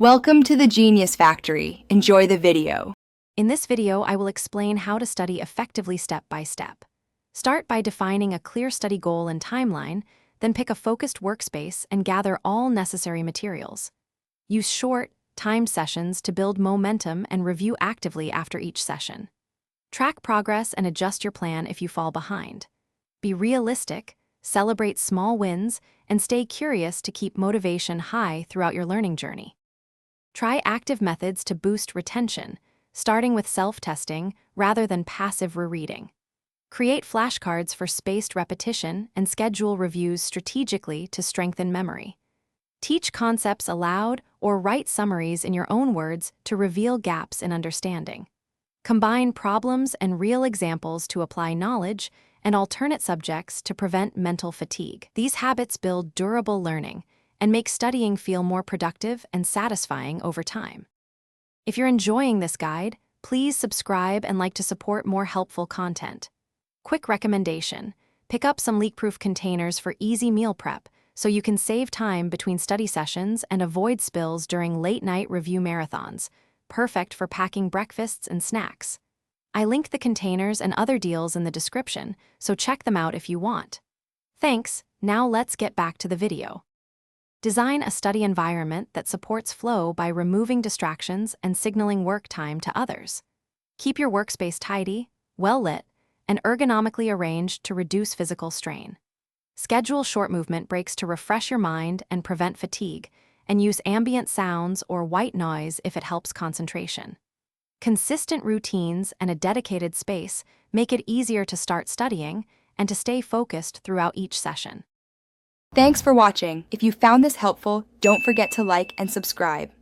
Welcome to the Genius Factory. Enjoy the video. In this video, I will explain how to study effectively step by step. Start by defining a clear study goal and timeline, then pick a focused workspace and gather all necessary materials. Use short, timed sessions to build momentum and review actively after each session. Track progress and adjust your plan if you fall behind. Be realistic, celebrate small wins, and stay curious to keep motivation high throughout your learning journey. Try active methods to boost retention, starting with self-testing rather than passive rereading. Create flashcards for spaced repetition and schedule reviews strategically to strengthen memory. Teach concepts aloud or write summaries in your own words to reveal gaps in understanding. Combine problems and real examples to apply knowledge and alternate subjects to prevent mental fatigue. These habits build durable learning and make studying feel more productive and satisfying over time. If you're enjoying this guide, please subscribe and like to support more helpful content. Quick recommendation: pick up some leak-proof containers for easy meal prep so you can save time between study sessions and avoid spills during late-night review marathons, perfect for packing breakfasts and snacks. I link the containers and other deals in the description, so check them out if you want. Thanks, now let's get back to the video. Design a study environment that supports flow by removing distractions and signaling work time to others. Keep your workspace tidy, well-lit, and ergonomically arranged to reduce physical strain. Schedule short movement breaks to refresh your mind and prevent fatigue, and use ambient sounds or white noise if it helps concentration. Consistent routines and a dedicated space make it easier to start studying and to stay focused throughout each session. Thanks for watching. If you found this helpful, don't forget to like and subscribe.